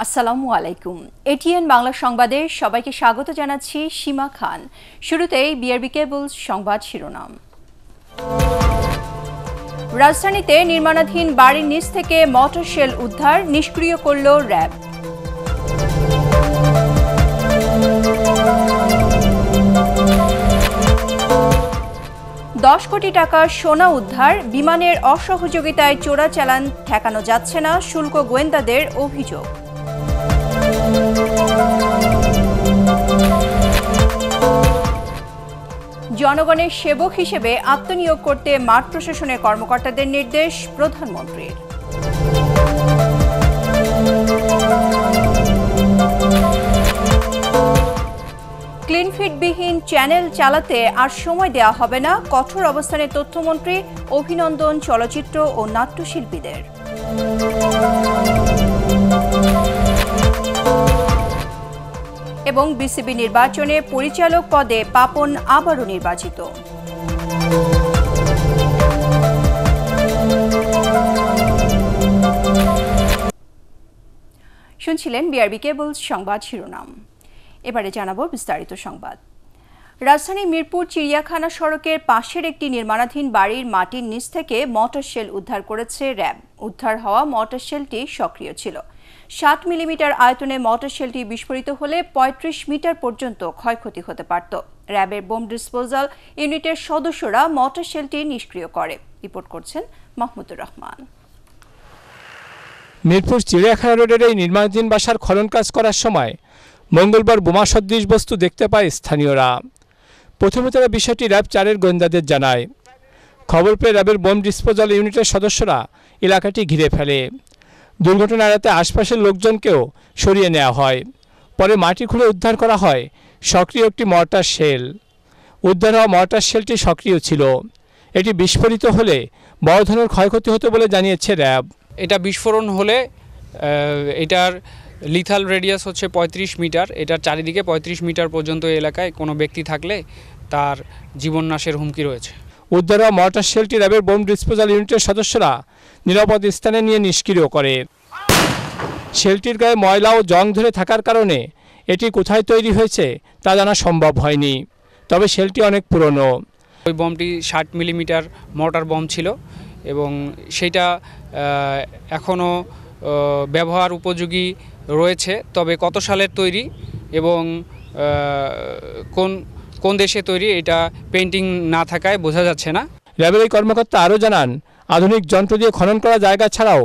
আসসালামু আলাইকুম। এটিএন বাংলা সংবাদে সবাইকে স্বাগত জানাচ্ছি সীমা খান। শুরুতেই বিআরবি কেবলস সংবাদ শিরোনাম। রাজধানীতে নির্মাণাধীন বাড়ির নিচ থেকে মর্টার শেল উদ্ধার, নিষ্ক্রিয় করল র্যাব। $10 কোটি টাকার সোনা উদ্ধার, বিমানের অসহযোগিতায় চোরাচালান ঠেকানো যাচ্ছে না, শুল্ক গোয়েন্দাদের অভিযোগ। জনগণের সেবক হিসেবে আত্মনিয়োগ করতে মাঠ প্রশাসনের কর্মকর্তাদের নির্দেশ প্রধানমন্ত্রীর। ক্লিনফিটবিহীন চ্যানেল চালাতে আর সময় দেওয়া হবে না, কঠোর অবস্থানে তথ্যমন্ত্রী, অভিনন্দন চলচ্চিত্র ও নাট্যশিল্পীদের। এবং বিসিবি নির্বাচনে পরিচালক পদে পাপন আবারও নির্বাচিত। শুনছিলেন বিআরবি কেবলস সংবাদ শিরোনাম। এবারে জানাবো বিস্তারিত সংবাদ। রাজধানীর মিরপুর চিড়িয়াখানা সড়কের পাশের একটি নির্মাণাধীন বাড়ির মাটির নিচ থেকে মর্টার শেল উদ্ধার করেছে র্যাব। উদ্ধার হওয়া মর্টার শেলটি সক্রিয় ছিল। 60 মিলিমিটার আয়তনে মর্টার শেলটি বিস্ফোরিত হলে 35 মিটার পর্যন্ত ক্ষয়ক্ষতি হতে পারত। র্যাবের বোম ডিসপোজাল ইউনিটের সদস্যরা মর্টার শেলটি নিষ্ক্রিয় করে। রিপোর্ট করছেন মাহমুদুর রহমান। মিরপুর চিড়িয়াখানা রোডের এই নির্মাণাধীন বাসার খনন কাজ করার সময় মঙ্গলবার বোমা সদৃশ বস্তু দেখতে পায় স্থানীয়রা। প্রথমে তারা বিষয়টি র্যাব 4-এর গোয়েন্দাদের জানায়। খবর পেয়ে র্যাবের বোম ডিসপোজাল ইউনিটের সদস্যরা এলাকাটি ঘিরে ফেলে। দুর্ঘটনা এড়াতে আশপাশের লোকজনকেও সরিয়ে নেওয়া হয়। পরে মাটি খুঁড়ে উদ্ধার করা হয় সক্রিয় একটি মর্টার শেল। উদ্ধার হওয়া মর্টার শেলটি সক্রিয় ছিল। এটি বিস্ফোরিত হলে বড় ধরনের ক্ষয়ক্ষতি হতো বলে জানিয়েছে র্যাব। এটা বিস্ফোরণ হলে এটার লিথাল রেডিয়াস হচ্ছে 35 মিটার। এটার চারিদিকে 35 মিটার পর্যন্ত এলাকায় কোনো ব্যক্তি থাকলে তার জীবননাশের হুমকি রয়েছে। উদ্ধার হওয়া মর্টার শেলটি র্যাবের বোম ডিসপোজাল ইউনিটের সদস্যরা নিরাপদ স্থানে নিয়ে নিষ্ক্রিয় করে। শেলটির গায়ে ময়লা ও জং ধরে থাকার কারণে এটি কোথায় তৈরি হয়েছে তা জানা সম্ভব হয়নি। তবে শেলটি অনেক পুরনো। ওই বমটি 60 মিলিমিটার মর্টার বম ছিল এবং সেটা এখনও ব্যবহার উপযোগী রয়েছে। তবে কত সালের তৈরি এবং কোন দেশে তৈরি এটা পেইন্টিং না থাকায় বোঝা যাচ্ছে না। র্যাবের এই কর্মকর্তা আরও জানান, আধুনিক যন্ত্র দিয়ে খনন করা জায়গা ছাড়াও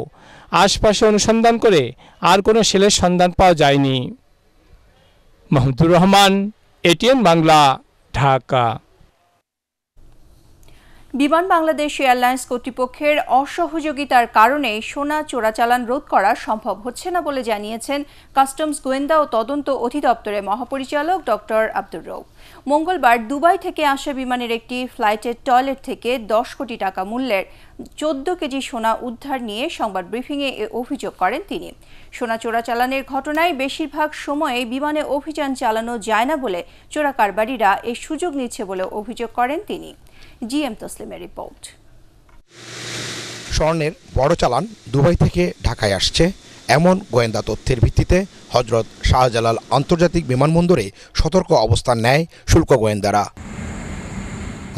আশপাশে অনুসন্ধান করে আর কোনো শেলের সন্ধান পাওয়া যায়নি। মাহমুদুর রহমান, এটিএন বাংলা, ঢাকা। বিমান বাংলাদেশ এয়ারলাইন্স কর্তৃপক্ষের অসহযোগিতার কারণে সোনা চোরাচালান রোধ করা সম্ভব হচ্ছে না বলে জানিয়েছেন কাস্টমস গোয়েন্দা ও তদন্ত অধিদপ্তরের মহাপরিচালক ডক্টর আব্দুর রউফ। মঙ্গলবার দুবাই থেকে আসা বিমানের একটি ফ্লাইটের টয়লেট থেকে 10 কোটি টাকা মূল্যের 14 কেজি সোনা উদ্ধার নিয়ে সংবাদ ব্রিফিংয়ে এ অভিযোগ করেন তিনি। সোনা চোরাচালানের ঘটনায় বেশিরভাগ সময়ে বিমানে অভিযান চালানো যায় না বলে চোরা কারবারিরা এই সুযোগ নিচ্ছে বলে অভিযোগ করেন তিনি। জিএম তসলিমের রিপোর্ট। স্বর্ণের বড় চালান দুবাই থেকে ঢাকায় আসছে এমন গোয়েন্দা তথ্যের ভিত্তিতে হযরত শাহজালাল আন্তর্জাতিক বিমানবন্দরে সতর্ক অবস্থান নেয় শুল্ক গোয়েন্দারা।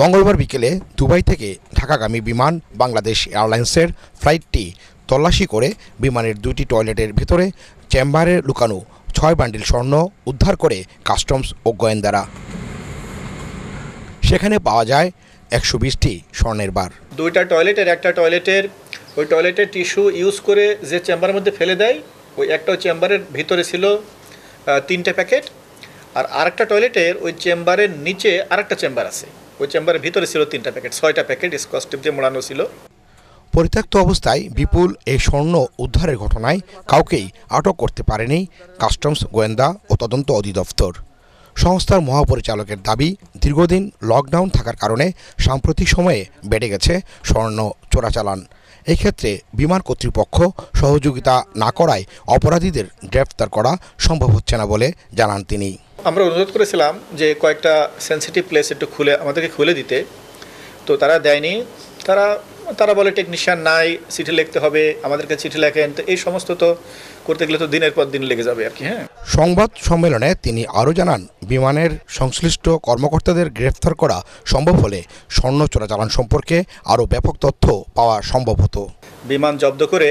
মঙ্গলবার বিকেলে দুবাই থেকে ঢাকাগামী বিমান বাংলাদেশ এয়ারলাইন্সের ফ্লাইটটি তল্লাশি করে বিমানের 2টি টয়লেটের ভেতরে চেম্বারে লুকানো 6 বান্ডিল স্বর্ণ উদ্ধার করে কাস্টমস ও গোয়েন্দারা। সেখানে পাওয়া যায় 120টি স্বর্ণের বার। 2টা টয়লেটের একটা টয়লেটের ওই টয়লেটের টিস্যু ইউজ করে যে চেম্বারের মধ্যে ফেলে দেয়, ওই একটা চেম্বারের ভিতরে ছিল 3টে প্যাকেট। আর আরেকটা টয়লেটের ওই চেম্বারের নিচে আরেকটা চেম্বার আছে, ওই চেম্বারের ভিতরে ছিল 3টা প্যাকেট, 6টা প্যাকেট স্কচ টেপ দিয়ে মোড়ানো ছিল। পরিত্যক্ত অবস্থায় বিপুল এই স্বর্ণ উদ্ধারের ঘটনায় কাউকেই আটক করতে পারেনি কাস্টমস গোয়েন্দা ও তদন্ত অধিদপ্তর। সংস্থার মহাপরিচালকের দাবি, দীর্ঘদিন লকডাউন থাকার কারণে সাম্প্রতিক সময়ে বেড়ে গেছে স্বর্ণ চোরাচালান। এক্ষেত্রে বিমান কর্তৃপক্ষ সহযোগিতা না করায় অপরাধীদের গ্রেফতার করা সম্ভব হচ্ছে না বলে জানান তিনি। আমরা অনুরোধ করেছিলাম যে কয়েকটা সেন্সিটিভ প্লেস একটু আমাদেরকে খুলে দিতে, তো তারা দেয়নি। তারা বলে টেকনিশিয়ান নাই, চিঠি লিখতে হবে, আমাদেরকে চিঠি লেখেন। তো এই সমস্ত তো করতে গেলে তো দিনের পর দিন লেগে যাবে আর কি। হ্যাঁ, সংবাদ সম্মেলনে তিনি আরও জানান, বিমানের সংশ্লিষ্ট কর্মকর্তাদের গ্রেফতার করা সম্ভব হলে স্বর্ণ চোরাচালান সম্পর্কে আরও ব্যাপক তথ্য পাওয়া সম্ভব হতো। বিমান জব্দ করে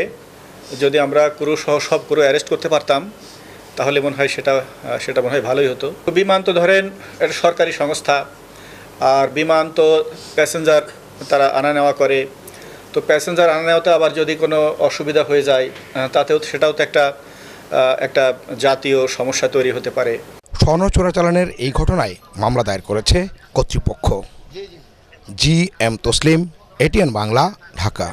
যদি আমরা ক্রু সহ সব ক্রু অ্যারেস্ট করতে পারতাম তাহলে মনে হয় সেটা মনে হয় ভালোই হতো। বিমান তো ধরেন একটা সরকারি সংস্থা, আর বিমান তো প্যাসেঞ্জার তারা আনা নেওয়া করে। তো প্যাসেঞ্জার আনা নেওয়াতে আবার যদি কোনো অসুবিধা হয়ে যায় সেটাও তো একটা জাতীয় সমস্যা তৈরি হতে পারে। স্বর্ণ চোরাচালানের এই ঘটনায় মামলা দায়ের করেছে কর্তৃপক্ষ। GM Taslim, ATN Bangla, Dhaka.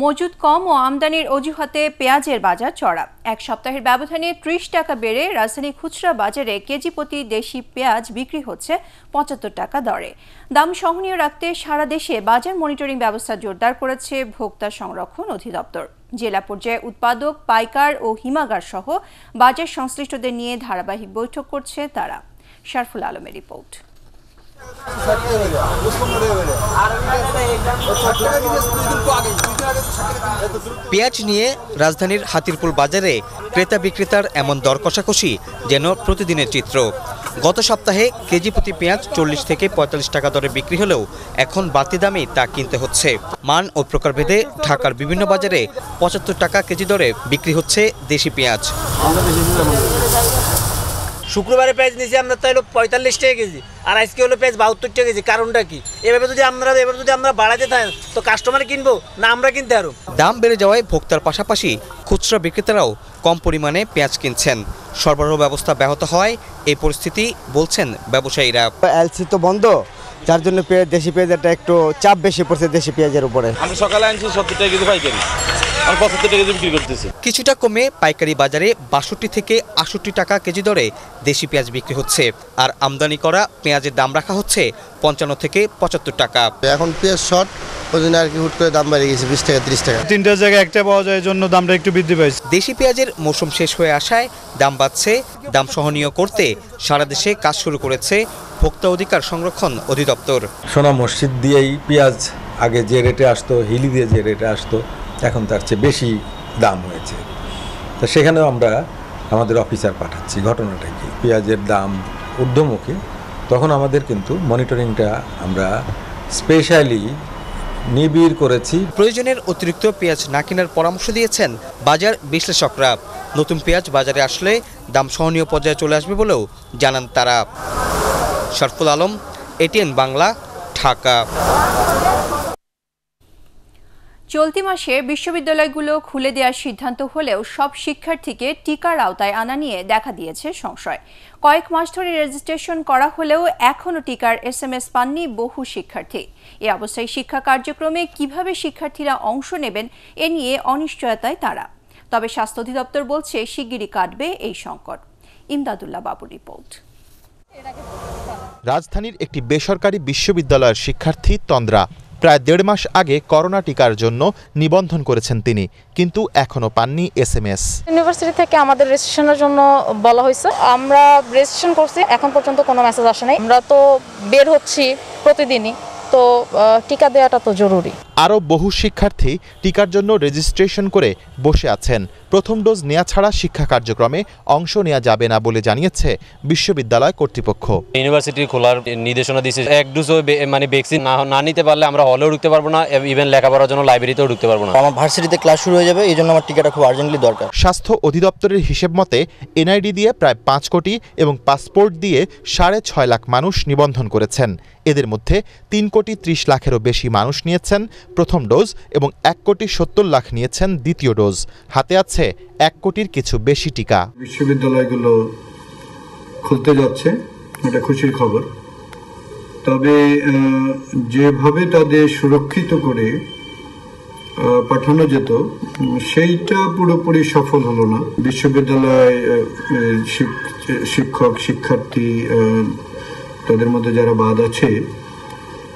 মজুদ কম ও আমদানির অজুহাতে পেঁয়াজের বাজার চড়া। এক সপ্তাহের ব্যবধানে ৩০ টাকা বেড়ে রাজধানী খুচরা বাজারে কেজি প্রতি দেশি পেঁয়াজ বিক্রি হচ্ছে ৭৫ টাকা দরে। দাম সহনীয় রাখতে সারা দেশে বাজার মনিটরিং ব্যবস্থা জোরদার করেছে ভোক্তা সংরক্ষণ অধিদপ্তর। জেলা পর্যায়ে উৎপাদক, পাইকার ও হিমাগার সহ বাজার সংশ্লিষ্টদের নিয়ে ধারাবাহিক বৈঠক করছে তারা। শারফুল আলমের রিপোর্ট। পেঁয়াজ নিয়ে রাজধানীর হাতিরপুল বাজারে ক্রেতা বিক্রেতার এমন দর কষাকষি যেন প্রতিদিনের চিত্র। গত সপ্তাহে কেজি প্রতি পেঁয়াজ ৪০ থেকে ৪৫ টাকা দরে বিক্রি হলেও এখন বাড়তি দামেই তা কিনতে হচ্ছে। মান ও প্রকারভেদে ঢাকার বিভিন্ন বাজারে ৭৫ টাকা কেজি দরে বিক্রি হচ্ছে দেশি পেঁয়াজ। শুক্রবারে পেঁয়াজ নিয়েছি আমরা তাই ৪৫ টাকা কেজি, আর আজকে হলো পেঁয়াজ ৭২ টাকা কেজি। কারণটা কি? এভাবে যদি আমরা বাড়াতে থাকি তো কাস্টমার কিনবো না আমরা কিনতে পারবো? দাম বেড়ে যাওয়ায় ভোক্তার পাশাপাশি খুচরা বিক্রেতারাও কম পরিমাণে পেঁয়াজ কিনছেন। সরবরাহ ব্যবস্থা ব্যাহত হয় এই পরিস্থিতি বলছেন ব্যবসায়ীরা। এলসি তো বন্ধ, যার জন্য দেশি পেঁয়াজটা একটু চাপ বেশি পড়ছে দেশি পেঁয়াজের উপরে। আমি সকালে আনছি ৭০ টাকা কেজি পাইকারি, আর ৭৫ টাকা কেজি বিক্রি করতেছি। কিছুটা কমে পাইকারি বাজারে ৬২ থেকে ৬৮ টাকা কেজি দরে দেশি পেঁয়াজ বিক্রি হচ্ছে, আর আমদানি করা পেঁয়াজের দাম রাখা হচ্ছে ৫৫ থেকে ৭৫ টাকা। এখন পেঁয়াজ শর্ট, ওই জন্য আর কি হুট করে দাম বেড়ে গেছে ২০ টাকা ৩০ টাকা। ৩টা জায়গায় একটা পাওয়া যায়, জন্য দামটা একটু বৃদ্ধি পাইছে। দেশি পেঁয়াজের মৌসুম শেষ হয়ে আসায় দাম বাড়ছে। দাম সহনীয় করতে সারা দেশে কাজ শুরু করেছে ভোক্তা অধিকার সংরক্ষণ অধিদপ্তর। সোনা মসজিদ দিয়েই পেঁয়াজ আগে যে রেটে আসতো, হিলি দিয়ে যে রেটে আসতো, এখন তার চেয়ে বেশি দাম হয়েছে। তো সেখানেও আমরা আমাদের অফিসার পাঠাচ্ছি। ঘটনাটা কি, পেঁয়াজের দাম ঊর্ধ্বমুখী, তখন আমাদের কিন্তু মনিটরিংটা আমরা স্পেশালি নিবিড় করেছি। প্রয়োজনের অতিরিক্ত পেঁয়াজ না কেনার পরামর্শ দিয়েছেন বাজার বিশ্লেষকরা। নতুন পেঁয়াজ বাজারে আসলে দাম সহনীয় পর্যায়ে চলে আসবে বলেও জানান তারা। শারফুল আলম, ATN বাংলা, ঢাকা। চলতি মাসে বিশ্ববিদ্যালয়গুলো খুলে দেওয়ার সিদ্ধান্ত হলেও সব শিক্ষার্থীকে টিকার আওতায় আনা নিয়ে দেখা দিয়েছে সংশয়। কয়েক মাস ধরে রেজিস্ট্রেশন করা হলেও এখনও টিকার SMS পাননি বহু শিক্ষার্থী। এ অবস্থায় শিক্ষা কার্যক্রমে কিভাবে শিক্ষার্থীরা অংশ নেবেন এ নিয়ে অনিশ্চয়তায় তারা। তবে স্বাস্থ্য অধিদপ্তর বলছে শিগগিরই কাটবে এই সংকট। ইমদাদুল্লাহ বাবুর রিপোর্ট। রাজধানীর একটি বেসরকারি বিশ্ববিদ্যালয়ের শিক্ষার্থী তন্দ্রা প্রায় ১.৫ মাস আগে করোনা টিকার জন্য নিবন্ধন করেছেন তিনি, কিন্তু এখনো পাননি SMS। ইউনিভার্সিটি থেকে আমাদের রেজিস্ট্রেশনের জন্য বলা হয়েছে, আমরা রেজিস্ট্রেশন করছি, এখন পর্যন্ত কোনো মেসেজ আসে নাই। আমরা তো বের হচ্ছি প্রতিদিনই, তো টিকা দেওয়াটা তো জরুরি। আরও বহু শিক্ষার্থী টিকার জন্য রেজিস্ট্রেশন করে বসে আছেন। প্রথম ডোজ নেওয়া ছাড়া শিক্ষা কার্যক্রমে অংশ নেওয়া যাবে না বলে জানিয়েছে বিশ্ববিদ্যালয় কর্তৃপক্ষ। ইউনিভার্সিটি খোলার নির্দেশনা দিয়েছে, এক ডোজও মানে ভ্যাকসিন না নিতে পারলে আমরা হলেও ঢুকতে পারবো না, ইভেন লেখাপড়ার জন্য লাইব্রেরিতেও ঢুকতে পারবো না। আমার ভার্সিটিতে ক্লাস শুরু হয়ে যাবে, এই জন্য আমার টিকাটা খুব আর্জেন্টলি দরকার। স্বাস্থ্য অধিদপ্তরের হিসেব মতে NID দিয়ে প্রায় ৫ কোটি এবং পাসপোর্ট দিয়ে ৬.৫ লাখ মানুষ নিবন্ধন করেছেন। এদের মধ্যে ৩ কোটি ৩০ লাখেরও বেশি মানুষ নিয়েছেন প্রথম ডোজ এবং ১ কোটি ৭০ লাখ নিয়েছেন দ্বিতীয় ডোজ। হাতে আছে ১ কোটির কিছু বেশি টিকা। বিশ্ববিদ্যালয়গুলো খুলতে যাচ্ছে, এটা খুশির খবর। তবে যেভাবে তাদের সুরক্ষিত করে পাঠানো যেত সেইটা পুরোপুরি সফল হলো না। বিশ্ববিদ্যালয় শিক্ষক শিক্ষার্থী তাদের মধ্যে যারা বাদ আছে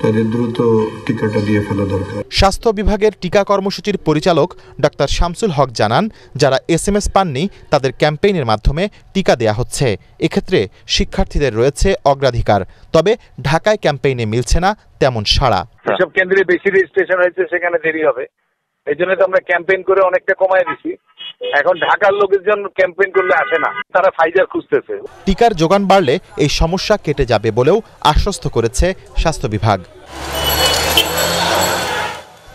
তাদের দ্রুত টিকাটা দিয়ে ফেলা দরকার। স্বাস্থ্য বিভাগের টিকা কর্মসূচির পরিচালক ডাক্তার শামসুল হক জানান, যারা SMS পাননি তাদের ক্যাম্পেইনের মাধ্যমে টিকা দেয়া হচ্ছে। এক্ষেত্রে শিক্ষার্থীদের রয়েছে অগ্রাধিকার। তবে ঢাকায় ক্যাম্পেইনে মিলছে না তেমন সাড়া। যেসব কেন্দ্রে বেশি রেজিস্ট্রেশন হয়েছে সেখানে দেরি হবে, এই জন্য তো আমরা ক্যাম্পেইন করে অনেকটা কমায় দিছি। এখন ঢাকার লোকজন ক্যাম্পেইন করলে আসে না, তারা ফাইজার খুঁজতেছে। টিকার যোগান বাড়লে এই সমস্যা কেটে যাবে বলেও আশ্বস্ত করেছে স্বাস্থ্য বিভাগ।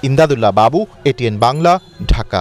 ইমদাদুল্লাহ বাবু, ATN বাংলা, ঢাকা।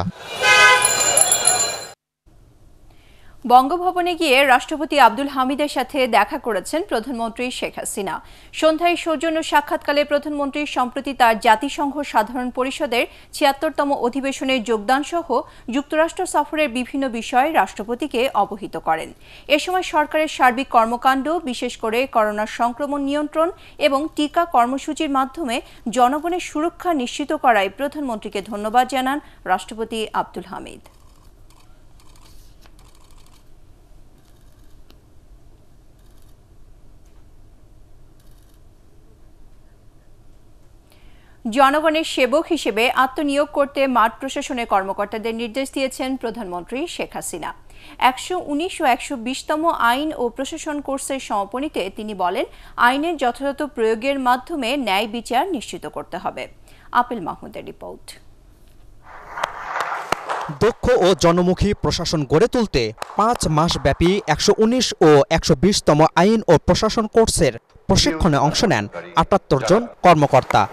বঙ্গভবনে গিয়ে রাষ্ট্রপতি আব্দুল হামিদের সাথে দেখা করেছেন প্রধানমন্ত্রী শেখ হাসিনা। সন্ধ্যায় সৌজন্য সাক্ষাৎকালে প্রধানমন্ত্রী সম্প্রতি তার জাতিসংঘ সাধারণ পরিষদের ৭৬তম অধিবেশনে যোগদান সহ যুক্তরাষ্ট্র সফরের বিভিন্ন বিষয়ে রাষ্ট্রপতিকে অবহিত করেন। এ সময় সরকারের সার্বিক কর্মকাণ্ড, বিশেষ করে করোনা সংক্রমণ নিয়ন্ত্রণ এবং টিকা কর্মসূচির মাধ্যমে জনগণের সুরক্ষা নিশ্চিত করায় প্রধানমন্ত্রীকে ধন্যবাদ জানান রাষ্ট্রপতি আব্দুল হামিদ। জনগণের সেবক হিসেবে আত্মনিয়োগ করতে মাঠ প্রশাসনের কর্মকর্তাদের নির্দেশ দিয়েছেন প্রধানমন্ত্রী শেখ হাসিনা। ১১৯ ও ১২০তম আইন ও প্রশাসন কোর্সের সমাপনীতে তিনি বলেন, আইনের যথাযথ প্রয়োগের মাধ্যমে ন্যায় বিচার নিশ্চিত করতে হবে। আপেল মাহমুদের রিপোর্ট। দক্ষ ও জনমুখী প্রশাসন গড়ে তুলতে ৫ মাস ব্যাপী ১১৯ ও ১২০তম আইন ও প্রশাসন কোর্সের প্রশিক্ষণে অংশ নেন ৭৮ জন কর্মকর্তা।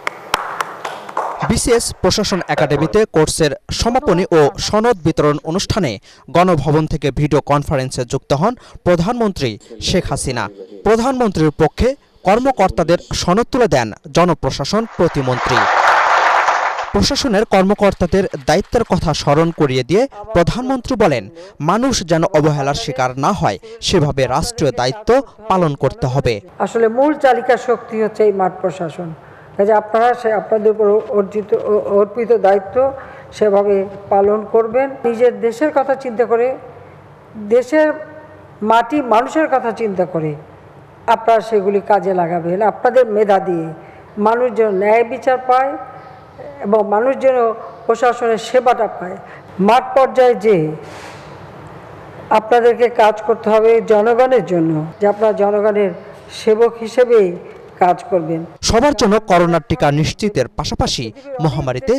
বিসিএস প্রশাসন একাডেমিতে কোর্সের সমাপনী ও সনদ বিতরণ অনুষ্ঠানে গণভবন থেকে ভিডিও কনফারেন্সে যুক্ত হন প্রধানমন্ত্রী শেখ হাসিনা। প্রধানমন্ত্রীর পক্ষে কর্মকর্তাদের সনদ তুলে দেন জনপ্রশাসন প্রতিমন্ত্রী। প্রশাসনের কর্মকর্তাদের দায়িত্বের কথা স্মরণ করিয়ে দিয়ে প্রধানমন্ত্রী বলেন, মানুষ যেন অবহেলার শিকার না হয় সেভাবে রাষ্ট্রীয় দায়িত্ব পালন করতে হবে। আসলে মূল চালিকা শক্তি হচ্ছে এই মাঠ প্রশাসন। কাজে আপনারা আপনাদের উপর অর্পিত দায়িত্ব সেভাবে পালন করবেন। নিজের দেশের কথা চিন্তা করে, দেশের মাটি মানুষের কথা চিন্তা করে আপনারা সেগুলি কাজে লাগাবেন। আপনাদের মেধা দিয়ে মানুষ যেন ন্যায় বিচার পায় এবং মানুষ যেন প্রশাসনের সেবাটা পায়। মাঠ পর্যায়ে যে আপনাদেরকে কাজ করতে হবে জনগণের জন্য, যে আপনারা জনগণের সেবক হিসেবেই কাজ করবেন। সবার জন্য করোনার টিকা নিশ্চিতের পাশাপাশি মহামারীতে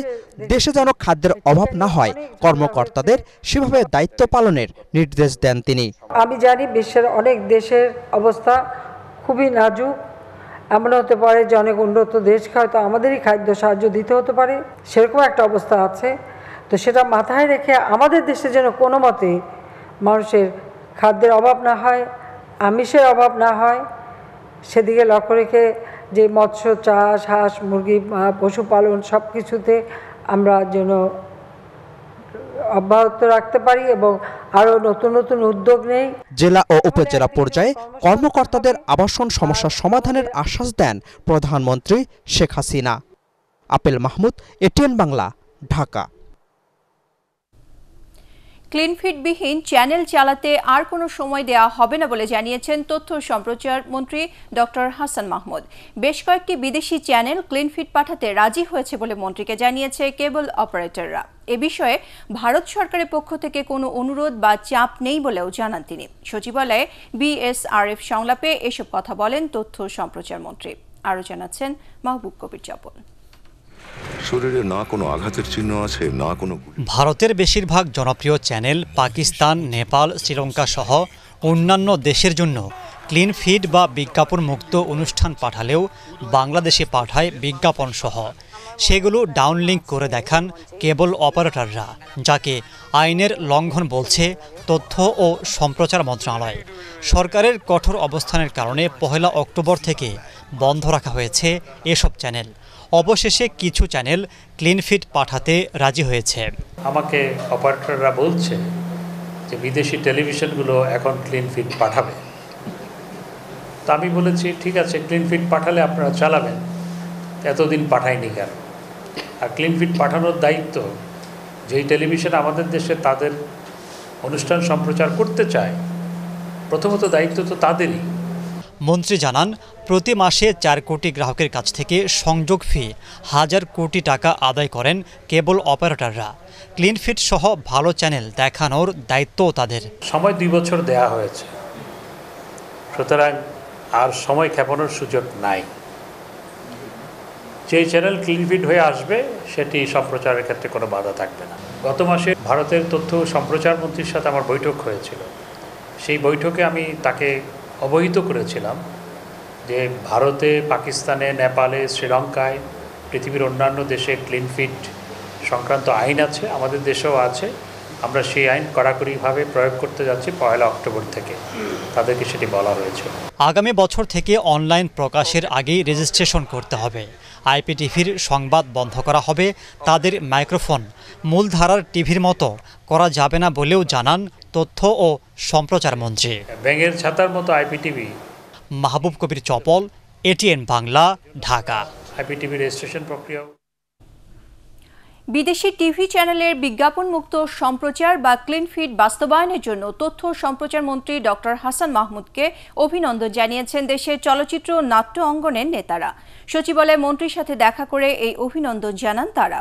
দেশে যেন খাদ্যের অভাব না হয়, কর্মকর্তাদের সেভাবে দায়িত্ব পালনের নির্দেশ দেন তিনি। আমি জানি বিশ্বের অনেক দেশের অবস্থা খুবই নাজুক। এমন হতে পারে যে অনেক উন্নত দেশকে হয়তো আমাদেরই খাদ্য সাহায্য দিতে হতে পারে, সেরকম একটা অবস্থা আছে। তো সেটা মাথায় রেখে আমাদের দেশে যেন কোনো মতে মানুষের খাদ্যের অভাব না হয়, আমিষের অভাব না হয়, সেদিকে লক্ষ্য রেখে যে মৎস্য চাষ, হাঁস মুরগি পশুপালন সব কিছুতে আমরা যেন অব্যাহত রাখতে পারি এবং আরও নতুন নতুন উদ্যোগ নেই। জেলা ও উপজেলা পর্যায়ে কর্মকর্তাদের আবাসন সমস্যা সমাধানের আশ্বাস দেন প্রধানমন্ত্রী শেখ হাসিনা। আপেল মাহমুদ, ATN বাংলা, ঢাকা। ক্লিনফিটবিহীন চ্যানেল চালাতে আর কোনো সময় দেওয়া হবে না বলে জানিয়েছেন তথ্য সম্প্রচার মন্ত্রী ডক্টর হাসান মাহমুদ। বেশ কয়েকটি বিদেশি চ্যানেল ক্লিনফিট পাঠাতে রাজি হয়েছে বলে মন্ত্রীকে জানিয়েছে কেবল অপারেটররা। এ বিষয়ে ভারত সরকারের পক্ষ থেকে কোনো অনুরোধ বা চাপ নেই বলেও জানান তিনি। সচিবালয়ে BSRF সংলাপে এসব কথা বলেন তথ্য সম্প্রচার মন্ত্রী। আরও জানাচ্ছেন মাহবুব কবির চপল। শরীরে না কোনো আঘাতের চিহ্ন আছে, না কোনো। ভারতের বেশিরভাগ জনপ্রিয় চ্যানেল পাকিস্তান, নেপাল, শ্রীলঙ্কা সহ অন্যান্য দেশের জন্য ক্লিন ফিড বা বিজ্ঞাপন মুক্ত অনুষ্ঠান পাঠালেও বাংলাদেশে পাঠায় বিজ্ঞাপন সহ। সেগুলো ডাউনলিঙ্ক করে দেখান কেবল অপারেটররা, যাকে আইনের লঙ্ঘন বলছে তথ্য ও সম্প্রচার মন্ত্রণালয়। সরকারের কঠোর অবস্থানের কারণে 1 অক্টোবর থেকে বন্ধ রাখা হয়েছে এসব চ্যানেল। অবশেষে কিছু চ্যানেল ক্লিন ফিড পাঠাতে রাজি হয়েছে। আমাকে অপারেটররা বলছে যে বিদেশি টেলিভিশনগুলো এখন ক্লিন ফিড পাঠাবে। তা আমি বলেছি ঠিক আছে, ক্লিন ফিড পাঠালে আপনারা চালাবেন, এতদিন পাঠায়নি কেন? আর ক্লিন ফিড পাঠানোর দায়িত্ব যেই টেলিভিশন আমাদের দেশে তাদের অনুষ্ঠান সম্প্রচার করতে চায়, প্রথমত দায়িত্ব তো তাদেরই। মন্ত্রী জানান, প্রতি মাসে ৪ কোটি গ্রাহকের কাছ থেকে সংযোগ ফি ১,০০০ কোটি টাকা আদায় করেন কেবল অপারেটররা। ক্লিন ফিট সহ ভালো চ্যানেল দেখানোর দায়িত্বও তাদের। সময় 2 বছর দেয়া হয়েছে, সুতরাং আর সময় ক্ষেপণের সুযোগ নাই। যে চ্যানেল ক্লিন ফিট হয়ে আসবে সেটি সম্প্রচারের ক্ষেত্রে কোনো বাধা থাকবে না। গত মাসে ভারতের তথ্য সম্প্রচার মন্ত্রীর সাথে আমার বৈঠক হয়েছিল। সেই বৈঠকে আমি তাকে অবহিত করেছিলাম যে ভারতে, পাকিস্তানে, নেপালে, শ্রীলঙ্কায়, পৃথিবীর অন্যান্য দেশে ক্লিন ফিট সংক্রান্ত আইন আছে, আমাদের দেশেও আছে। আমরা সেই আইন কড়াকড়িভাবে প্রয়োগ করতে যাচ্ছি 1 অক্টোবর থেকে, তাদেরকে সেটি বলা হয়েছে। আগামী বছর থেকে অনলাইন প্রকাশের আগেই রেজিস্ট্রেশন করতে হবে। আইপিটিভির সংবাদ বন্ধ করা হবে, তাদের মাইক্রোফোন মূলধারার টিভির মতো করা যাবে না বলেও জানান তথ্য ও সম্প্রচার মন্ত্রী। ব্যাঙের ছাতার মতো IPTV. Mahbub Kabir Chapal, ATN Bangla, Dhaka. IPTV registration প্রক্রিয়া। বিদেশি টিভি চ্যানেলের বিজ্ঞাপন মুক্ত সম্প্রচার বা ক্লিন ফিট বাস্তবায়নের জন্য তথ্য সম্প্রচার মন্ত্রী ডক্টর হাসান মাহমুদকে অভিনন্দন জানিয়েছেন দেশের চলচ্চিত্র নাট্য অঙ্গনের নেতারা। সচিবালয়ে মন্ত্রীর সাথে দেখা করে এই অভিনন্দন জানান তারা।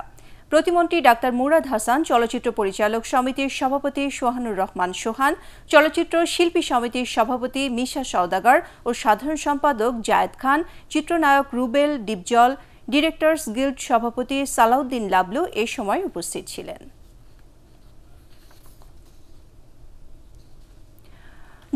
প্রতিমন্ত্রী ডাক্তার মুরাদ হাসান, চলচ্চিত্র পরিচালক সমিতির সভাপতি সোহানুর রহমান সোহান, চলচ্চিত্র শিল্পী সমিতির সভাপতি মিশা সওদাগর ও সাধারণ সম্পাদক জায়েদ খান, চিত্রনায়ক রুবেল ডিপজল, ডিরেক্টর্স গিল্ড সভাপতি সালাউদ্দিন লাবলু এ সময় উপস্থিত ছিলেন।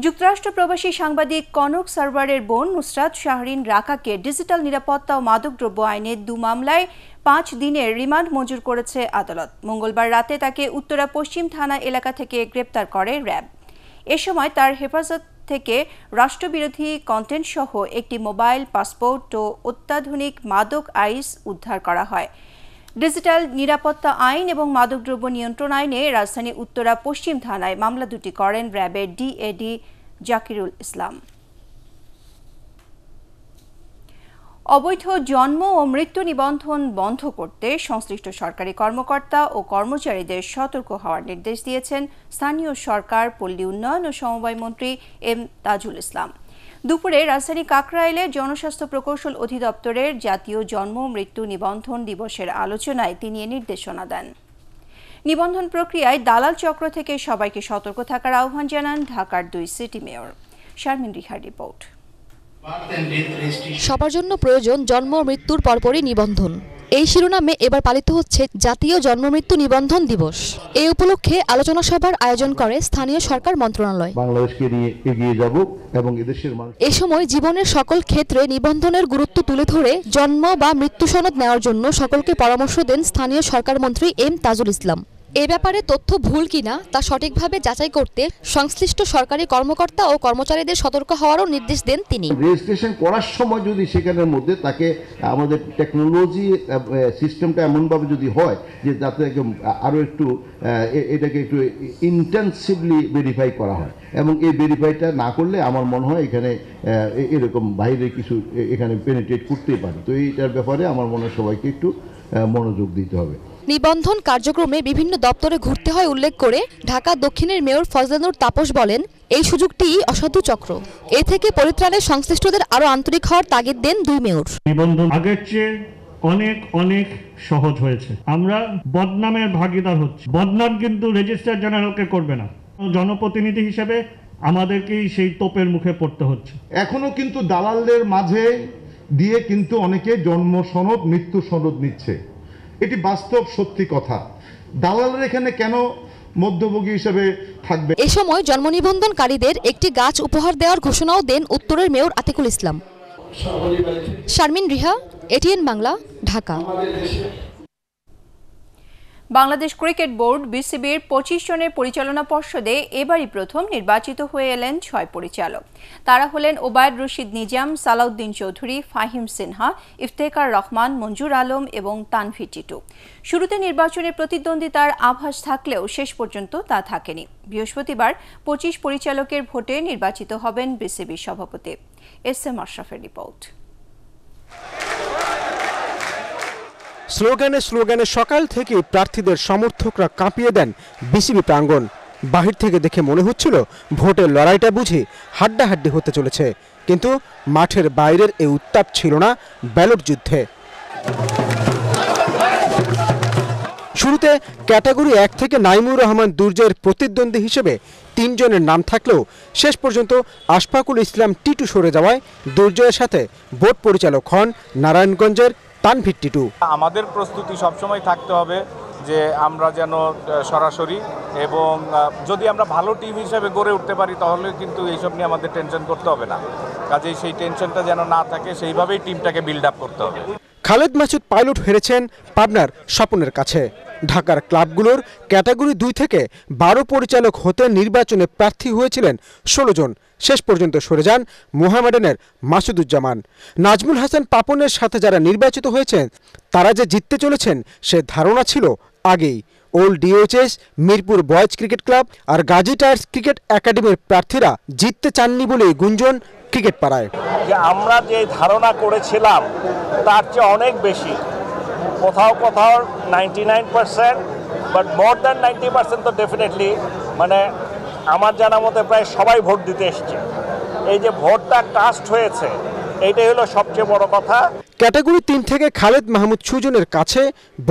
যুক্তরাষ্ট্র প্রবাসী সাংবাদিক কনক সার্ভারের বোন নুসরাত শাহরিন রাকাকে ডিজিটাল নিরাপত্তা ও মাদকদ্রব্য আইনে 2 মামলায় 5 দিনের রিমান্ড মঞ্জুর করেছে আদালত। মঙ্গলবার রাতে তাকে উত্তরা পশ্চিম থানা এলাকা থেকে গ্রেপ্তার করে র্যাব। এ সময় তার হেফাজত থেকে রাষ্ট্রবিরোধী কন্টেন্ট সহ একটি মোবাইল, পাসপোর্ট ও অত্যাধুনিক মাদক আইস উদ্ধার করা হয়। ডিজিটাল নিরাপত্তা আইন এবং মাদকদ্রব্য নিয়ন্ত্রণ আইনে রাজধানী উত্তরা পশ্চিম থানায় মামলা দুটি করেন র্যাবের ডিএডি জাকিরুল ইসলাম। অবৈধ জন্ম ও মৃত্যু নিবন্ধন বন্ধ করতে সংশ্লিষ্ট সরকারি কর্মকর্তা ও কর্মচারীদের সতর্ক হওয়ার নির্দেশ দিয়েছেন স্থানীয় সরকার, পল্লী উন্নয়ন ও সমবায় মন্ত্রী এম তাজুল ইসলাম। দুপুরে রাজধানী কাকরাইলে জনস্বাস্থ্য প্রকৌশল অধিদপ্তরের জাতীয় জন্ম মৃত্যু নিবন্ধন দিবসের আলোচনায় তিনি এ নির্দেশনা দেন। নিবন্ধন প্রক্রিয়ায় দালাল চক্র থেকে সবাইকে সতর্ক থাকার আহ্বান জানান ঢাকার 2 সিটি মেয়র। শারমিন রিহার রিপোর্ট। সবার জন্য প্রয়োজন জন্ম মৃত্যুর পরপরই নিবন্ধন। এই শিরোনামে এবার পালিত হচ্ছে জাতীয় জন্ম মৃত্যু নিবন্ধন দিবস। এই উপলক্ষে আলোচনা সভার আয়োজন করে স্থানীয় সরকার মন্ত্রণালয়। বাংলাদেশকে নিয়ে এগিয়ে যাব এবং এদেশের মানুষ। এ সময় জীবনের সকল ক্ষেত্রে নিবন্ধনের গুরুত্ব তুলে ধরে জন্ম বা মৃত্যু সনদ নেওয়ার জন্য সকলকে পরামর্শ দেন স্থানীয় সরকার মন্ত্রী এম তাজুল ইসলাম। এ ব্যাপারে তথ্য ভুল কিনা তা সঠিকভাবে যাচাই করতে সংশ্লিষ্ট সরকারি কর্মকর্তা ও কর্মচারীদের সতর্ক হওয়ারও নির্দেশ দেন তিনি। রেজিস্ট্রেশন করার সময় যদি সেখানের মধ্যে তাকে আমাদের টেকনোলজি সিস্টেমটা এমনভাবে যদি হয় যে যাতে আরও একটু এটাকে একটু ইন্টেন্সিভলি ভেরিফাই করা হয়, এবং এই ভেরিফাইটা না করলে আমার মনে হয় এখানে এরকম বাইরে কিছু এখানে পেনিট্রেট করতেই পারে। তো এইটার ব্যাপারে আমার মনে হয় সবাইকে একটু মনোযোগ দিতে হবে। নিবন্ধন কার্যক্রমে বিভিন্ন দপ্তরে ঘুরতে হয় উল্লেখ করে ঢাকা দক্ষিণের মেয়র ফজলানুর তাপস বলেন, এই সুযোগটি অসাধু চক্র। এ থেকে পরিত্রাণে সংশ্লিষ্টদের আরো আন্তরিক হওয়ার তাগিদ দেন 2 মেয়র। নিবন্ধন আগের চেয়ে অনেক সহজ হয়েছে। আমরা বদনামের ভাগীদার হচ্ছি। বদনাম কিন্তু রেজিস্ট্রার জেনারেলকে করবে না, জনপ্রতিনিধি হিসেবে আমাদেরকেই সেই তোপের মুখে পড়তে হচ্ছে। এখনো কিন্তু দালালদের মাঝে দিয়ে কিন্তু অনেকে জন্ম সনদ, মৃত্যু সনদ নিচ্ছে। এটি বাস্তব সত্যি কথা। দালালরা এখানে কেন মধ্যভোগী হিসেবে থাকবে? এ সময় জন্ম নিবন্ধনকারীদের একটি গাছ উপহার দেওয়ার ঘোষণাও দেন উত্তরের mayor Atiqul Islam. Sharmin Riha, ATN Bangla, Dhaka. Bangladesh cricket board বিসিবির 25 জনের পরিচালনা পর্ষদে এবারই প্রথম নির্বাচিত হয়ে এলেন 6 পরিচালক। তারা হলেন ওবায়দ রশিদ নিজাম, সালাউদ্দিন চৌধুরী, ফাহিম সিনহা, ইফতেখার রহমান, মঞ্জুর আলম এবং তানভীর টিটু। শুরুতে নির্বাচনে প্রতিদ্বন্দ্বিতার আভাস থাকলেও শেষ পর্যন্ত তা থাকেনি। বৃহস্পতিবার 25 পরিচালকের ভোটে নির্বাচিত হবেন বিসিবির সভাপতি। এসএম আশরাফের রিপোর্ট। স্লোগানে সকাল থেকে প্রার্থীদের সমর্থকরা কাঁপিয়ে দেন বিসিবি প্রাঙ্গণ। বাহির থেকে দেখে মনে হচ্ছিল ভোটের লড়াইটা বুঝি হাড্ডাহাড্ডি হতে চলেছে। কিন্তু মাঠের বাইরের এই উত্তাপ ছিল না ব্যালট যুদ্ধে। শুরুতে ক্যাটাগরি 1 থেকে নাইমুর রহমান দুর্জয়ের প্রতিদ্বন্দ্বী হিসেবে 3 জনের নাম থাকলেও শেষ পর্যন্ত আশফাকুল ইসলাম টিটু সরে যাওয়ায় দুর্জয়ের সাথে বোর্ড পরিচালক হন নারায়ণগঞ্জের তানভীর টিটু। আমাদের প্রস্তুতি সবসময় থাকতে হবে যে আমরা যেন সরাসরি এবং যদি আমরা ভালো টিম হিসেবে গড়ে উঠতে পারি তাহলে কিন্তু এইসব নিয়ে আমাদের টেনশন করতে হবে না। কাজেই সেই টেনশনটা যেন না থাকে সেইভাবেই টিমটাকে বিল্ড আপ করতে হবে। খালেদ মাসুদ পাইলট হেরেছেন পাবনার স্বপনের কাছে। ঢাকার ক্লাবগুলোর ক্যাটাগরি 2 থেকে 12 পরিচালক হতে নির্বাচনে প্রার্থী হয়েছিলেন 16 জন। শেষ পর্যন্ত সরে যান মোহামেডানের মাসুদুজ্জামান। নাজমুল হাসান পাপনের সাথে যারা নির্বাচিত হয়েছেন তারা যে জিততে চলেছেন সে ধারণা ছিল আগেই। Old DOHS, Mirpur boys cricket club আর গাজী টায়ার্স ক্রিকেট একাডেমির প্রার্থীরা জিততে চাননি বলেই গুঞ্জন ক্রিকেট পাড়ায়। যে আমরা যে ধারণা করেছিলাম তার চেয়ে অনেক বেশি, কোথাও কোথাও 99%, বাট মোর দ্যান 90% তো ডেফিনেটলি, মানে আমার জানা মতে প্রায় সবাই ভোট দিতে এসছে। এই যে ভোটটা কাস্ট হয়েছে এইটাই হলো সবচেয়ে বড় কথা। ক্যাটাগরি 3 থেকে খালেদ মাহমুদ সুজনের কাছে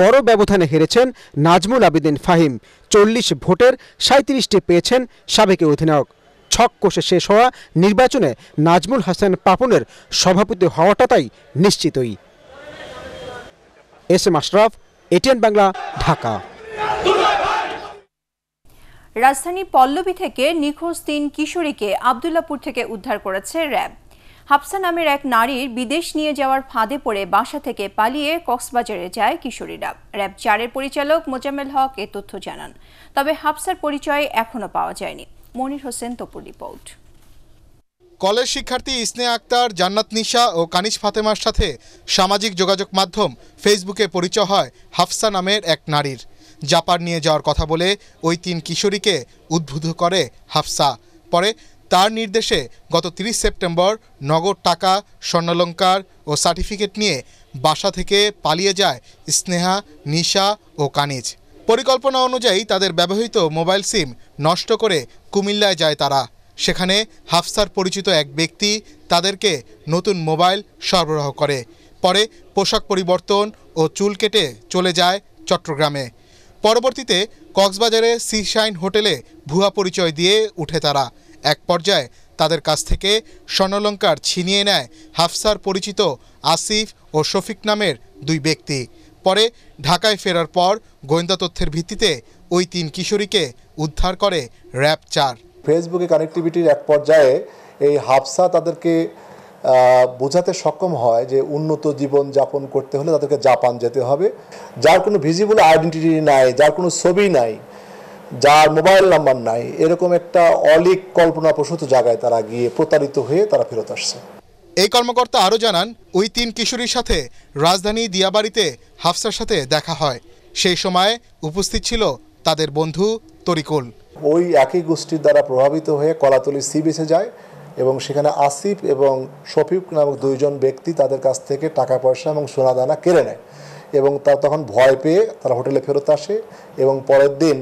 বড় ব্যবধানে হেরেছেন নাজমুল আবেদিন ফাহিম। 40 ভোটের 37টি পেয়েছেন সাবেক অধিনায়ক। ছক কষে শেষ হওয়া নির্বাচনে নাজমুল হাসান পাপনের সভাপতি হওয়াটা তাই নিশ্চিতই। S M Ashraf, ATN Bangla, Dhaka. রাজধানী পল্লবী থেকে নিখোঁজ 3 কিশোরীকে আব্দুল্লাহপুর থেকে উদ্ধার করেছে র্যাব। হাফসা নামের এক নারীর বিদেশ নিয়ে যাওয়ার ফাঁদে পড়ে বাসা থেকে পালিয়ে কক্সবাজারে যায় কিশোরীরা। র্যাব 4-এর পরিচালক মোজাম্মেল হক এ তথ্য জানান। তবে হাফসার পরিচয় এখনো পাওয়া যায়নি। মনির হোসেন তপুর রিপোর্ট। কলেজ শিক্ষার্থী ইসনেহা আক্তার, জান্নাত নিশা ও কানিজ ফাতেমার সাথে সামাজিক যোগাযোগ মাধ্যম ফেসবুকে পরিচয় হয় হাফসা নামের এক নারীর। জাপান নিয়ে যাওয়ার কথা বলে ওই 3 কিশোরীকে উদ্বুদ্ধ করে হাফসা। পরে তার নির্দেশে গত 30 সেপ্টেম্বর নগদ টাকা, স্বর্ণালংকার ও সার্টিফিকেট নিয়ে বাসা থেকে পালিয়ে যায় স্নেহা, নিশা ও কানিজ। পরিকল্পনা অনুযায়ী তাদের ব্যবহৃত মোবাইল সিম নষ্ট করে কুমিল্লায় যায় তারা। সেখানে হাফসার পরিচিত এক ব্যক্তি তাদেরকে নতুন মোবাইল সরবরাহ করে। পরে পোশাক পরিবর্তন ও চুল কেটে চলে যায় চট্টগ্রামে। পরবর্তীতে কক্সবাজারে সিশাইন হোটেলে ভুয়া পরিচয় দিয়ে উঠে তারা। এক পর্যায়ে তাদের কাছ থেকে স্বর্ণালংকার ছিনিয়ে নেয় হাফসার পরিচিত আসিফ ও শফিক নামের 2 ব্যক্তি। পরে ঢাকায় ফেরার পর গোয়েন্দা তথ্যের ভিত্তিতে ওই 3 কিশোরীকে উদ্ধার করে র্যাব 4। ফেসবুকে কানেক্টিভিটির এক পর্যায়ে এই হাফসা তাদেরকে বোঝাতে সক্ষম হয় যে উন্নত জীবন যাপন করতে হলে তাদেরকে জাপান যেতে হবে। যার কোনো ভিজিবল আইডেন্টিটি নাই, যার কোনো ছবি নাই, যার মোবাইল নাম্বার নাই, এরকম একটা অলিক কল্পনাপ্রসূত জায়গায় তারা গিয়ে প্রতারিত হয়ে তারা ফেরত আসছে। এই কর্মকর্তা আরও জানান, ওই 3 কিশোরীর সাথে রাজধানী দিয়াবাড়িতে হাফসার সাথে দেখা হয়। সেই সময় উপস্থিত ছিল তাদের বন্ধু তরিকুল। ওই একই গোষ্ঠীর দ্বারা প্রভাবিত হয়ে কলাতলি সি বিচে যায় এবং সেখানে আসিফ এবং শফিক নামক 2 জন ব্যক্তি তাদের কাছ থেকে টাকা পয়সা এবং সোনাদানা কেড়ে নেয় এবং তখন ভয় পেয়ে তারা হোটেলে ফেরত আসে এবং পরের দিন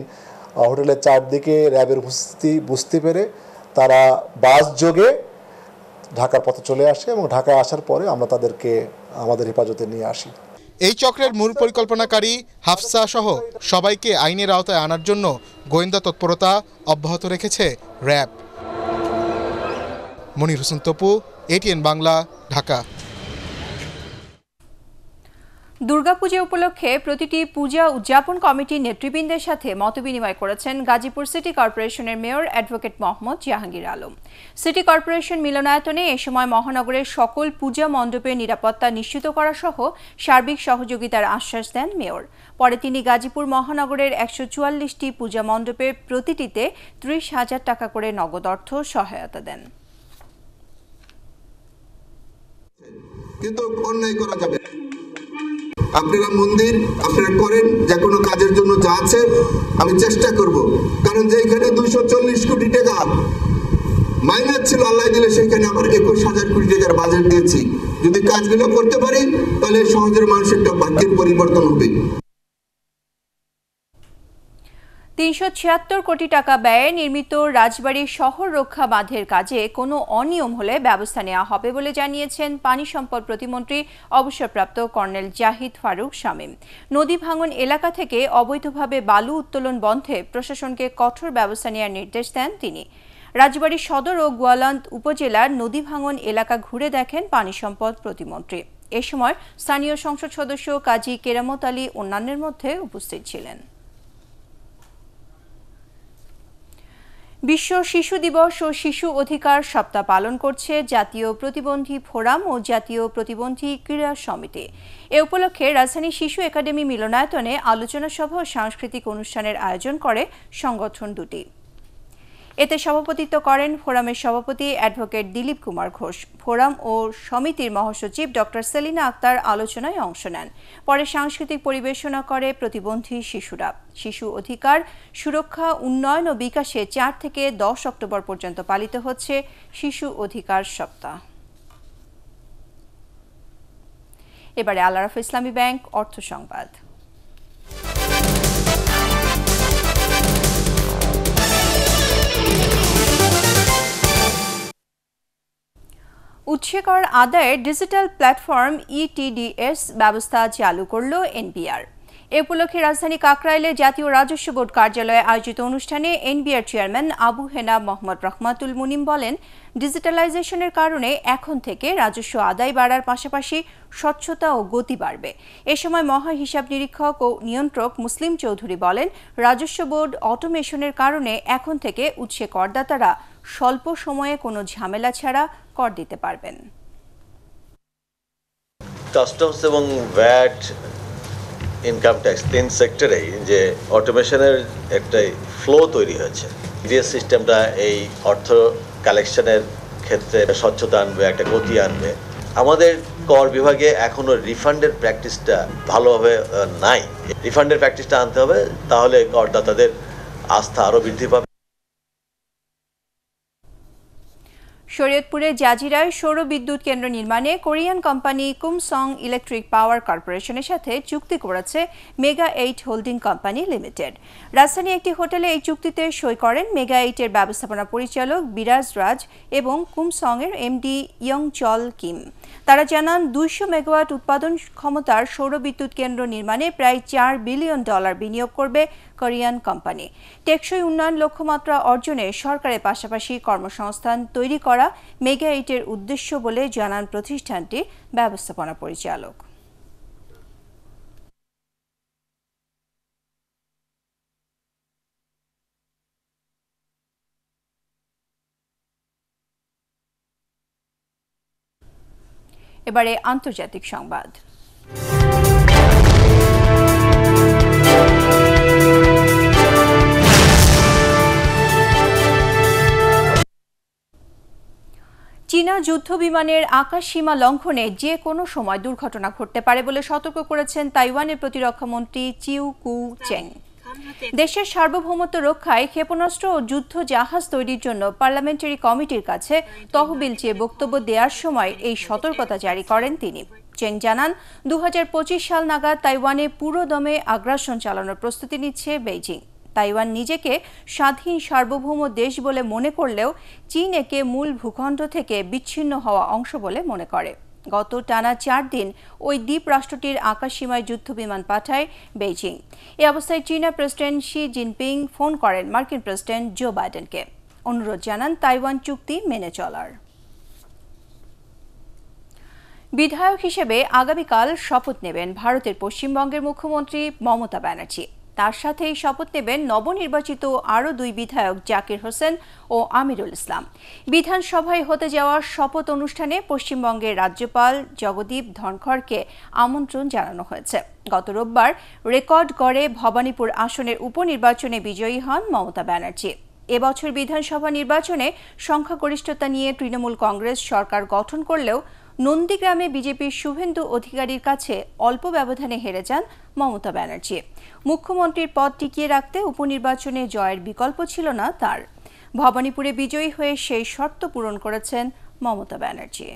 হোটেলের চারদিকে র্যাবের উপস্থিতি বুঝতে পেরে তারা বাস যোগে ঢাকার পথে চলে আসে এবং ঢাকায় আসার পরে আমরা তাদেরকে আমাদের হেফাজতে নিয়ে আসি। এই চক্রের মূল পরিকল্পনাকারী হাফসা সহ সবাইকে আইনের আওতায় আনার জন্য গোয়েন্দা তৎপরতা অব্যাহত রেখেছে র্যাব। মনির হোসেন তপু, এটিএন বাংলা, ঢাকা। দুর্গাপূজা উপলক্ষে প্রতিটি পূজা উদযাপন কমিটির নেতৃবৃন্দের সাথে মতবিনিময় করেছেন গাজীপুর সিটি কর্পোরেশনের mayor advocate Mohammad Jahangir Alam. City corporation মিলনায়তনে এ সময় মহানগরের সকল পূজা মণ্ডপের নিরাপত্তা নিশ্চিত করা সহ সার্বিক সহযোগিতার আশ্বাস দেন মেয়র। পরে তিনি গাজীপুর মহানগরের 144টি পূজা মণ্ডপের প্রতিটিতে 30,000 টাকা করে নগদ অর্থ সহায়তা দেন। কিন্তু অন্যায় করা যাবে। আপনারা মন্দির আপনারা করেন, যে কোনো কাজের জন্য যা আছে আমি চেষ্টা করব, কারণ যে এখানে 240 কোটি টাকা মাইনাস ছিল আল্লাহ দিলে সেখানে আবার 21,000 কোটি টাকার বাজেট দিয়েছি। যদি কাজগুলো করতে পারি তাহলে সমাজের মানুষের একটা ভাগ্যের পরিবর্তন হবে। ৩৭৬ কোটি টাকা ব্যয়ে নির্মিত রাজবাড়ী শহর রক্ষা বাঁধের কাজে কোনো অনিয়ম হলে ব্যবস্থা নেওয়া হবে বলে জানিয়েছেন পানি সম্পদ প্রতিমন্ত্রী অবসরপ্রাপ্ত কর্নেল জাহিদ ফারুক শামীম। নদী ভাঙন এলাকা থেকে অবৈধভাবে বালু উত্তোলন বন্ধে প্রশাসনকে কঠোর ব্যবস্থা নেওয়ার নির্দেশ দেন তিনি। রাজবাড়ী সদর ও গোয়ালন্দ উপজেলার নদী ভাঙন এলাকা ঘুরে দেখেন পানি সম্পদ প্রতিমন্ত্রী। এ সময় স্থানীয় সংসদ সদস্য কাজী কেরামত আলী অন্যান্যের মধ্যে উপস্থিত ছিলেন। বিশ্ব শিশু দিবস ও শিশু অধিকার সপ্তাহ পালন করছে জাতীয় প্রতিবন্ধী ফোরাম ও জাতীয় প্রতিবন্ধী ক্রীড়া সমিতি। এ উপলক্ষে রাজধানী শিশু একাডেমি মিলনায়তনে আলোচনা সভা ও সাংস্কৃতিক অনুষ্ঠানের আয়োজন করে সংগঠন দুটি। এতে সভাপতিত্ব করেন ফোরামের সভাপতি অ্যাডভোকেট দিলীপ কুমার ঘোষ। ফোরাম ও সমিতির মহাসচিব ডক্টর সেলিনা আক্তার আলোচনায় অংশ নেন। পরে সাংস্কৃতিক পরিবেশনা করে প্রতিবন্ধী শিশুরা। শিশু অধিকার সুরক্ষা, উন্নয়ন ও বিকাশে 4 থেকে 10 অক্টোবর পর্যন্ত পালিত হচ্ছে শিশু অধিকার সপ্তাহ। এবারে আল আরাফা ইসলামী ব্যাংক অর্থ সংবাদ। উৎসে কর আদায়ের ডিজিটাল প্ল্যাটফর্ম ইটিডিএস ব্যবস্থা চালু করল এনবিআর। এ উপলক্ষে রাজধানী কাকরাইলে জাতীয় রাজস্ব বোর্ড কার্যালয়ে আয়োজিত অনুষ্ঠানে এনবিআর চেয়ারম্যান আবু হেনা মোহাম্মদ রহমাতুল মুনিম বলেন, ডিজিটালাইজেশনের কারণে এখন থেকে রাজস্ব আদায় বাড়ার পাশাপাশি স্বচ্ছতা ও গতি বাড়বে। এ সময় মহা হিসাব নিরীক্ষক ও নিয়ন্ত্রক মুসলিম চৌধুরী বলেন, রাজস্ব বোর্ড অটোমেশনের কারণে এখন থেকে উৎসে করদাতারা স্বল্প সময়ে কোনো ঝামেলা ছাড়া কর দিতে পারবেন। কাস্টমস এবং ভ্যাট, ইনকাম ট্যাক্স 3 সেক্টরেই যে অটোমেশনের একটা ফ্লো তৈরি হয়েছে। ডিএস সিস্টেমটা এই অর্থ কালেকশনের ক্ষেত্রে স্বচ্ছতা আনবে, একটা গতি আনবে। আমাদের কর বিভাগে এখনো রিফান্ডের প্র্যাকটিসটা ভালোভাবে নাই। রিফান্ডের প্র্যাকটিসটা আনতে হবে, তাহলে করদাতাদের আস্থা আরও বৃদ্ধি পাবে। শরীয়তপুরে জাজিরায় সৌর বিদ্যুৎ কেন্দ্র নির্মাণে কোরিয়ান কোম্পানি কুমসং ইলেকট্রিক পাওয়ার কর্পোরেশনের সাথে চুক্তি করেছে মেগা 8 হোল্ডিং কোম্পানি লিমিটেড। রাজধানী একটি হোটেলে এই চুক্তিতে সই করেন মেগা 8 এর ব্যবস্থাপনা পরিচালক বিরাজ রাজ এবং কুমসং এর এমডি ইয়ং চল কিম। তারা জানান, 200 মেগাওয়াট উৎপাদন ক্ষমতার সৌর বিদ্যুৎ কেন্দ্র নির্মাণে প্রায় $4 বিলিয়ন বিনিয়োগ করবে কোরিয়ান কোম্পানি। টেকসই উন্নয়ন লক্ষ্যমাত্রা অর্জনে সরকারের পাশাপাশি কর্মসংস্থান তৈরি করা মেগা 8 এর উদ্দেশ্য বলে জানান প্রতিষ্ঠানটির ব্যবস্থাপনা পরিচালক। এবারে আন্তর্জাতিক সংবাদ। চীনা যুদ্ধ বিমানের আকাশ সীমা লঙ্ঘনে যে কোনো সময় দুর্ঘটনা ঘটতে পারে বলে সতর্ক করেছেন তাইওয়ানের প্রতিরক্ষা মন্ত্রী চিউ কু চেং। দেশের সার্বভৌমত্ব রক্ষায় ক্ষেপণাস্ত্র ও যুদ্ধ জাহাজ তৈরির জন্য পার্লামেন্টারি কমিটির কাছে তহবিল চেয়ে বক্তব্য দেওয়ার সময় এই সতর্কতা জারি করেন তিনি। চেং জানান, 2025 সাল নাগাদ তাইওয়ানে পুরোদমে আগ্রাসন চালানোর প্রস্তুতি নিচ্ছে বেইজিং। তাইওয়ান নিজেকে স্বাধীন সার্বভৌম দেশ বলে মনে করলেও চীন একে মূল ভূখণ্ড থেকে বিচ্ছিন্ন হওয়া অংশ বলে মনে করে। গত টানা 4 দিন ওই দ্বীপ রাষ্ট্রটির আকাশসীমায় যুদ্ধবিমান পাঠায় বেইজিং। এ অবস্থায় চীনা প্রেসিডেন্ট শি জিনপিং ফোন করেন মার্কিন প্রেসিডেন্ট জো বাইডেনকে। অনুরোধ জানান তাইওয়ান চুক্তি মেনে চলার। বিধায়ক হিসেবে আগামীকাল শপথ নেবেন ভারতের পশ্চিমবঙ্গের মুখ্যমন্ত্রী মমতা ব্যানার্জি। তার সাথেই শপথ নেবেন নবনির্বাচিত আরও 2 বিধায়ক জাকির হোসেন ও আমিরুল ইসলাম। বিধানসভায় হতে যাওয়া শপথ অনুষ্ঠানে পশ্চিমবঙ্গের রাজ্যপাল জগদীপ ধনখড়কে আমন্ত্রণ জানানো হয়েছে। গত রোববার রেকর্ড গড়ে ভবানীপুর আসনের উপনির্বাচনে বিজয়ী হন মমতা ব্যানার্জি। এবছর বিধানসভা নির্বাচনে সংখ্যাগরিষ্ঠতা নিয়ে তৃণমূল কংগ্রেস সরকার গঠন করলেও নন্দীগ্রামে বিজেপির শুভেন্দু অধিকারীর কাছে অল্প ব্যবধানে হেরে যান মমতা ব্যানার্জি। মুখ্যমন্ত্রীর পদ টিকিয়ে রাখতে উপনির্বাচনে জয়ের বিকল্প ছিল না তার। ভবানীপুরে বিজয়ী হয়ে সেই শর্ত পূরণ করেছেন মমতা ব্যানার্জি।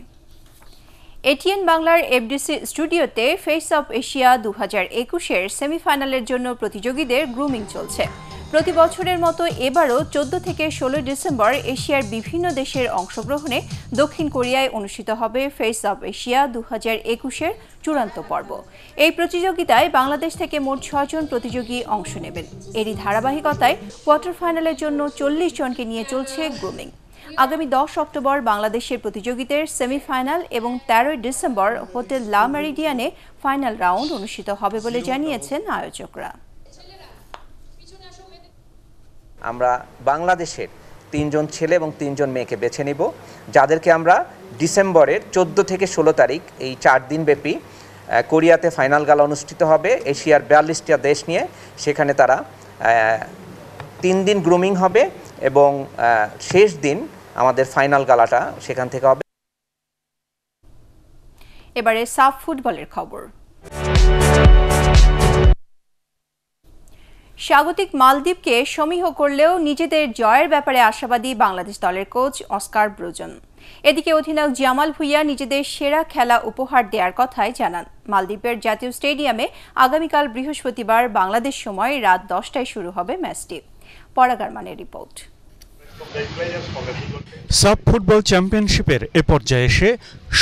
এটিএন বাংলার এফডিসি স্টুডিওতে ফেস অফ এশিয়া 2021-এর সেমিফাইনালের জন্য প্রতিযোগীদের গ্রুমিং চলছে। প্রতি বছরের মতো এবারও 14 থেকে 16 ডিসেম্বর এশিয়ার বিভিন্ন দেশের অংশগ্রহণে দক্ষিণ কোরিয়ায় অনুষ্ঠিত হবে ফেস অব এশিয়া 2021-এর চূড়ান্ত পর্ব। এই প্রতিযোগিতায় বাংলাদেশ থেকে মোট 6 জন প্রতিযোগী অংশ নেবেন। এরই ধারাবাহিকতায় কোয়ার্টার ফাইনালের জন্য 40 জনকে নিয়ে চলছে গ্রুমিং। আগামী 10 অক্টোবর বাংলাদেশের প্রতিযোগিতার সেমিফাইনাল এবং 13 ডিসেম্বর হোটেল লা মেরিডিয়ানে ফাইনাল রাউন্ড অনুষ্ঠিত হবে বলে জানিয়েছেন আয়োজকরা। আমরা বাংলাদেশের 3 জন ছেলে এবং 3 জন মেয়েকে বেছে নিব, যাদেরকে আমরা ডিসেম্বরের 14 থেকে 16 তারিখ এই 4 দিন ব্যাপী কোরিয়াতে ফাইনাল গালা অনুষ্ঠিত হবে এশিয়ার 42টা দেশ নিয়ে। সেখানে তারা 3 দিন গ্রুমিং হবে এবং শেষ দিন আমাদের ফাইনাল গালাটা সেখান থেকে হবে। এবারে সাফ ফুটবলের খবর। স্বাগতিক মালদ্বীপকে সমীহ করলেও নিজেদের জয়ের ব্যাপারে আশাবাদী বাংলাদেশ দলের কোচ অস্কার ব্রুজন। এদিকে অধিনায়ক জামাল ভুঁইয়া নিজেদের সেরা খেলা উপহার দেওয়ার কথাই জানান। মালদ্বীপের জাতীয় স্টেডিয়ামে আগামীকাল বৃহস্পতিবার বাংলাদেশ সময় রাত 10টায় শুরু হবে ম্যাচটি। পরাগারমানের রিপোর্ট। সাব ফুটবল চ্যাম্পিয়নশিপের এ পর্যায়ে এসে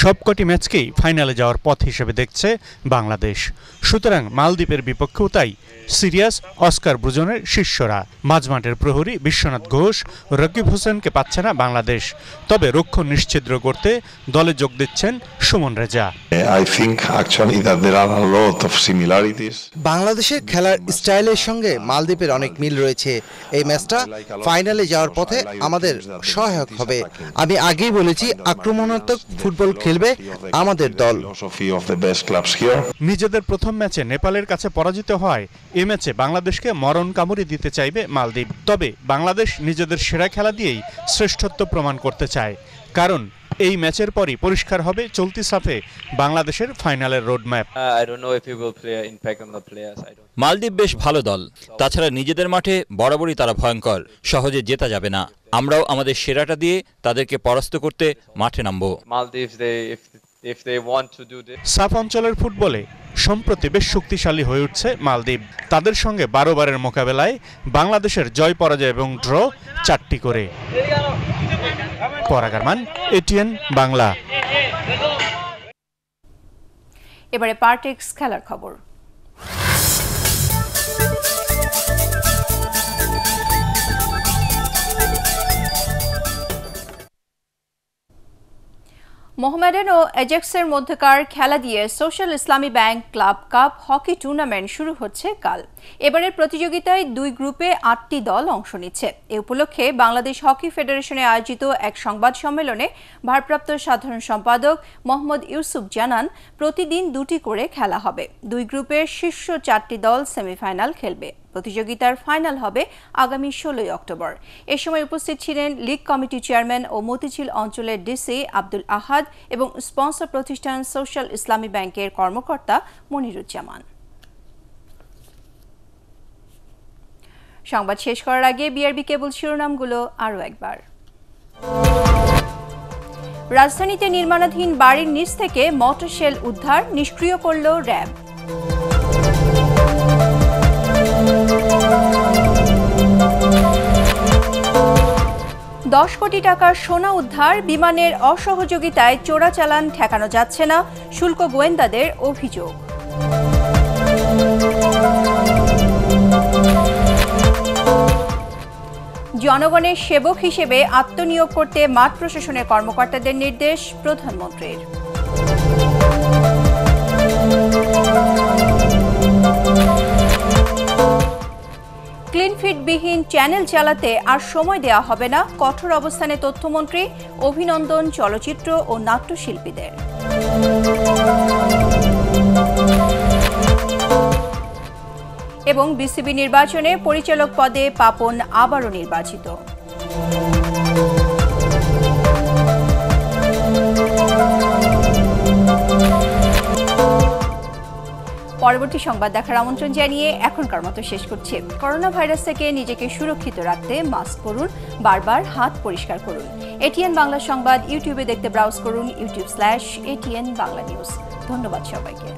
সবকটি ম্যাচকেই ফাইনালে যাওয়ার পথ হিসেবে দেখছে বাংলাদেশ। সুতরাং মালদ্বীপের বিপক্ষেও তাই সিরিয়াস অস্কার ব্রুজনের শিষ্যরা। মাঝমাঠের প্রহরী বিশ্বনাথ ঘোষ, রকিব হোসেনকে পাচ্ছে না বাংলাদেশ। তবে রক্ষণ নিশ্ছিদ্র করতে দলে যোগ দিচ্ছেন সুমন রেজা। বাংলাদেশের খেলার স্টাইলের সঙ্গে মালদ্বীপের অনেক মিল রয়েছে। এই ম্যাচটা ফাইনালে যাওয়ার পথে আমাদের সহায়ক হবে। আমি আগেই বলেছি, আক্রমণাত্মক ফুটবল খেলবে আমাদের দল। নিজেদের প্রথম ম্যাচে নেপালের কাছে পরাজিত হয় এই ম্যাচে বাংলাদেশকে মরণ কামড়ি দিতে চাইবে মালদ্বীপ। তবে বাংলাদেশ নিজেদের সেরা খেলা দিয়েই শ্রেষ্ঠত্ব প্রমাণ করতে চায়, কারণ এই ম্যাচের পরই পরিষ্কার হবে চলতি সাফে বাংলাদেশের ফাইনালের রোডম্যাপ। মালদ্বীপ বেশ ভালো দল, তাছাড়া নিজেদের মাঠে বরাবরই তারা ভয়ঙ্কর, সহজে জেতা যাবে না। আমরাও আমাদের সেরাটা দিয়ে তাদেরকে পরাস্ত করতে মাঠে নামব। সাফ অঞ্চলের ফুটবলে সম্প্রতি বেশ শক্তিশালী হয়ে উঠছে মালদ্বীপ। তাদের সঙ্গে 12 বারের মোকাবেলায় বাংলাদেশের জয় পরাজয় এবং ড্র 4টি করে। পরাগারমান, এটিএন বাংলা। এবারে পার্টেক্স খেলার খবর। মোহামেডান ও এজেক্সের মধ্যকার খেলা দিয়ে সোশ্যাল ইসলামী bank club cup hockey tournament শুরু হচ্ছে কাল। এবারের প্রতিযোগিতায় 2 গ্রুপে 8টি দল অংশ নিচ্ছে। এ উপলক্ষে বাংলাদেশ হকি ফেডারেশনে আয়োজিত এক সংবাদ সম্মেলনে ভারপ্রাপ্ত সাধারণ সম্পাদক মোহাম্মদ ইউসুফ জানান, প্রতিদিন 2টি করে খেলা হবে। 2 গ্রুপের শীর্ষ 4টি দল সেমিফাইনাল খেলবে। প্রতিযোগিতার ফাইনাল হবে আগামী 16 অক্টোবর। এ সময় উপস্থিত ছিলেন লীগ কমিটি চেয়ারম্যান ও মতিঝিল অঞ্চলের ডিসি আব্দুল আহাদ এবং স্পন্সর প্রতিষ্ঠান সোশ্যাল ইসলামী ব্যাংকের কর্মকর্তা মনিরুজ্জামান। সংবাদ শেষ করার আগে বিআরবি কেবল শিরোনামগুলো আরও একবার। রাজধানীতে নির্মাণাধীন বাড়ির নিচ থেকে মর্টার শেল উদ্ধার, নিষ্ক্রিয় করল র্যাব। $10 কোটি টাকার সোনা উদ্ধার, বিমানের অসহযোগিতায় চোরাচালান ঠেকানো যাচ্ছে না, শুল্ক গোয়েন্দাদের অভিযোগ। জনগণের সেবক হিসেবে আত্মনিয়োগ করতে মাঠ প্রশাসনের কর্মকর্তাদের নির্দেশ প্রধানমন্ত্রীর। ক্লিন ফিট বিহীন চ্যানেল চালাতে আর সময় দেওয়া হবে না, কঠোর অবস্থানে তথ্যমন্ত্রী। অভিনন্দন চলচ্চিত্র ও নাট্যশিল্পীদের। এবং বিসিবি নির্বাচনে পরিচালক পদে পাপন আবারও নির্বাচিত। পরবর্তী সংবাদ দেখার আমন্ত্রণ জানিয়ে এখনকার মতো শেষ করছি। করোনা ভাইরাস থেকে নিজেকে সুরক্ষিত রাখতে মাস্ক পরুন, বারবার হাত পরিষ্কার করুন। এটিএন বাংলা সংবাদ ইউটিউবে দেখতে ব্রাউজ করুন youtube/ATN বাংলা নিউজ। ধন্যবাদ সবাইকে।